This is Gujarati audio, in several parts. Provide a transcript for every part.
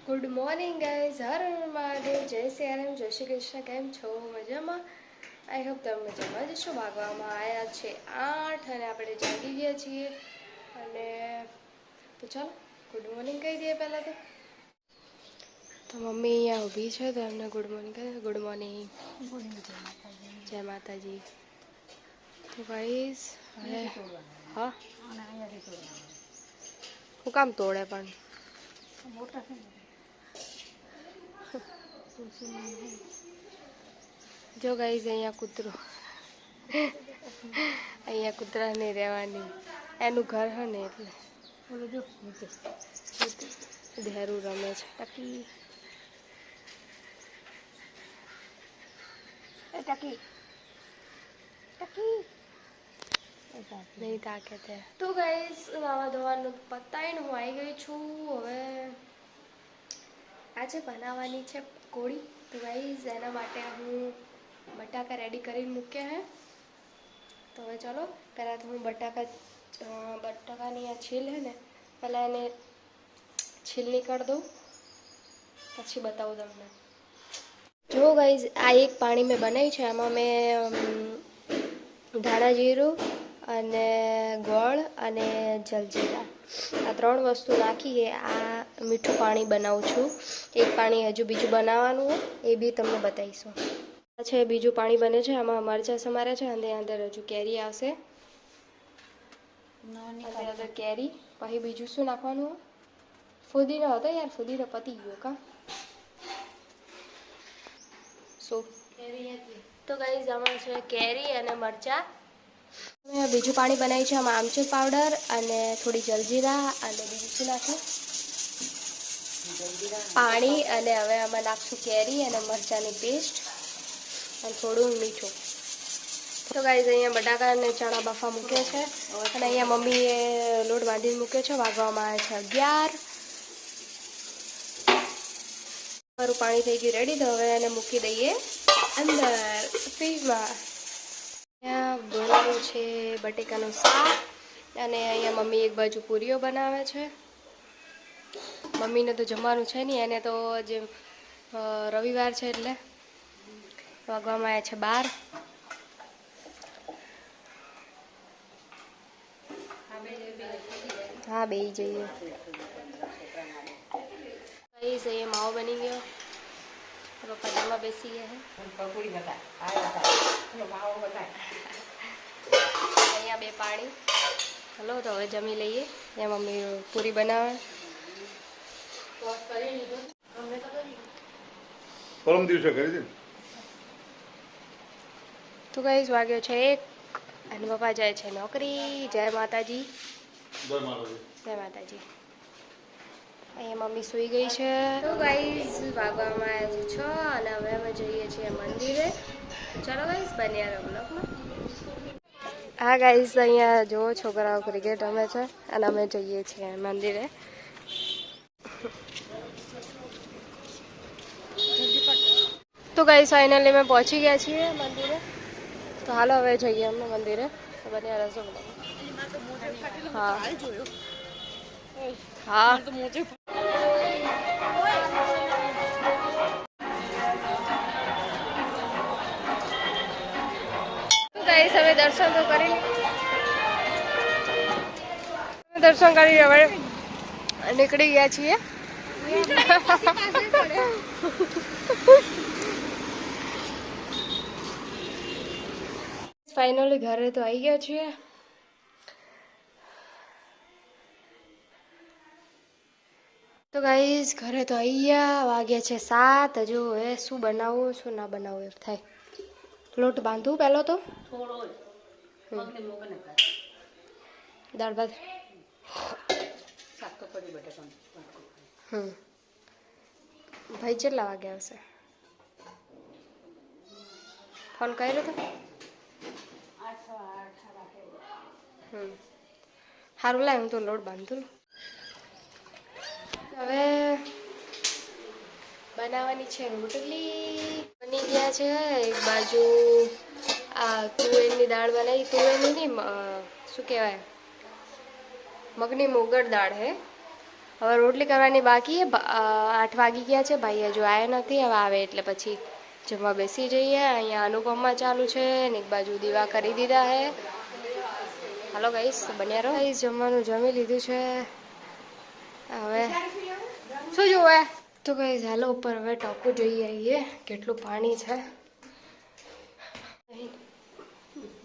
Good morning guys, Har Har Mahadev, જય સિયારામ, જય શ્રી કૃષ્ણ. કેમ છો? મજામાં? આઈ હોપ તમે મજામાં જ છો. ભાગવામાં આવ્યા છે 8 અને આપણે જાગી ગયા છીએ. અને તો ચાલો ગુડ મોર્નિંગ કહી દઈએ પહેલાં તો મમ્મી અહીંયા ઊભી છે તો એમને ગુડ મોર્નિંગ કહે. Good morning. જય માતાજી. તો ગાઈઝ હવે હા હું કામ તોડે પણ જો ગાઈઝ અહીંયા કૂતરાને રહેવાની એનું ઘર હે ને એટલે ધેરું રમે છે. ટકી નહીં તાકે તે. તો ગાઈઝ નાવા ધોવાનું પતાવીને હું આવી ગઈ છું. હવે આજે બનાવવાની છે પકોડી. તો ગાઈઝ એના માટે હું બટાકા રેડી કરીને મૂક્યા હે. તો હવે ચાલો પહેલાં તો હું બટાકાની આ છીલ હે ને પહેલાં એને છીલની કરી દઉં, પછી બતાવું તમને. જો ગાઈઝ આ એક પાણી મેં બનાવ્યું છે. આમાં મેં ધાણા જીરું અને ગોળ અને જલજીરા આ 3 વસ્તુ નાખી આ મીઠું પાણી બનાવું છું. એક પાણી હજુ બીજું બનાવવાનું હોય એ બી તમને બતાવીશું. છે બીજું પાણી બને છે. આમાં મરચાં સમારે છે અને અંદર હજુ કેરી આવશે. અંદર કેરી પછી બીજું શું નાખવાનું? ફુદીનો હતો યાર, ફુદીનો પતી ગયો કા શું. તો ગાઈઝ આમાં છે કેરી અને મરચાં. મેં બીજું પાણી બનાવ્યું છે. આમાં આમચૂર પાવડર અને થોડી જલજીરા અને બીજું શું નાખ્યું? પાણી. અને હવે આમાં નાખશું કેરી અને મરચાંની પેસ્ટ અને થોડું મીઠું. તો ગાઈઝ અહીંયા બટાકા અને ચણા બફા મૂકે છે અને અહીંયા મમ્મીએ લોટ બાંધીને મૂક્યો છે. વાગવામાં આવે છે 11. મારું પાણી થઈ ગયું રેડી. તો હવે એને મૂકી દઈએ અંદર ફ્રીજમાં. અહીંયા બનાવ્યું છે બટેકાનું શાક અને અહીંયા મમ્મી એક બાજુ પૂરીઓ બનાવે છે. મમ્મીને તો જમવાનું છે નહીં, એને તો જે રવિવાર છે એટલે વાગવામાં આવ્યા છે 12. હા બેસી જઈએ. અહીંયા માવો બની ગયો. પપ્પા જમવા બેસી ગયા અહીંયા 2 પાણી. હલો તો હવે જમી લઈએ. ત્યાં મમ્મી પૂરી બનાવે. પરમ દિવસે કરી દે. તો ગાઈસ વાગ્યો છે 1 અને પપ્પા જાય છે નોકરી. જય માતાજી. જય માતાજી. અહીંયા મમ્મી સૂઈ ગઈ છે. તો ગાઈસ વાગવામાં આવ્યા છે 6 અને હવે અમે જઈએ છીએ મંદિરે. ચાલો ગાઈસ બન્યા રહો બ્લોગમાં. હા ગાઈસ અહીંયા જો છોકરાઓ ક્રિકેટ રમે છે અને અમે જઈએ છીએ મંદિરે. તો ગાઈસ ફાઇનલી અમે પહોંચી ગયા છીએ મંદિરે. તો હાલો હવે જઈએ અમને મંદિરે. તો બન્યા રહેશો બ્લોગમાં. હા હા ગાઈસ હવે દર્શન તો કરી હવે નીકળી ગયા છીએ. ફાઇનલી ઘરે તો આવી ગયા છીએ. તો ગાઈસ ઘરે તો આવી ગયા. વાગ્યા છે 7. હજુ હવે શું બનાવવું શું ના બનાવવું એમ થાય. લોટ બાંધવું પહેલો તો દાળ ભાત. ભાઈ કેટલા વાગે આવશે? ફોન કર્યો તો સારું લાય. હું તો લોટ બાંધું. હવે બનાવવાની છે રોટલી. બની ગયા છે. એક બાજુ આ તુવેરની દાળ બનાવી. તુવેરની નહીં, શું કહેવાય, મગની મોગર દાળ હે. હવે રોટલી કરવાની બાકી છે 8 વાગી ગયા છે ભાઈ હજુ આવ્યા નથી હવે આવે એટલે પછી જમવા બેસી જઈએ અહીંયા અનુપમમાં ચાલુ છે ને એક બાજુ દીવા કરી દીધા છે હાલો ગાઈસ બન્યા રહો ગાઈસ જમવાનું જમી લીધું છે હવે શું જોવે તો ગાઈસ હાલો ઉપર હવે ટોપું જોઈ આવીએ કેટલું પાણી છે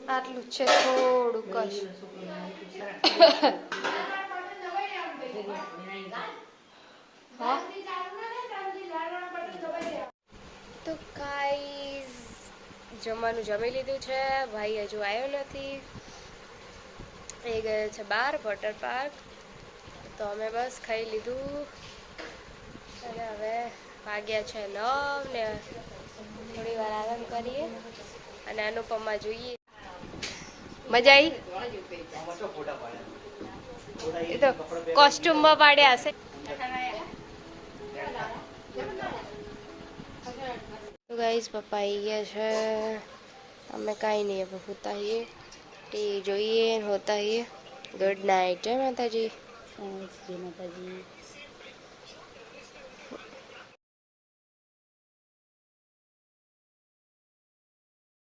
આટલું જ છે થોડુંક જ હા તો ગાઈસ જમવાનું જમી લીધું છે ભાઈ હજુ આવ્યો નથી એ ગયો છે બહાર વોટર પાર્ક તો અમે બસ ખાઈ લીધું અને હવે વાગ્યા છે 9 ને થોડી વાર આરામ કરીએ અને અનુપમમાં જોઈએ મજા આવી એ તો કોસ્ટ્યુમમાં પાડ્યા હશે તો ગાઈસ પપ્પા આવી ગયા છે અમે કાંઈ નહીં હવે હોતા હીએ ટીવી જોઈએ હોતા હીએ ગુડ નાઇટ જય માતાજી જય માતાજી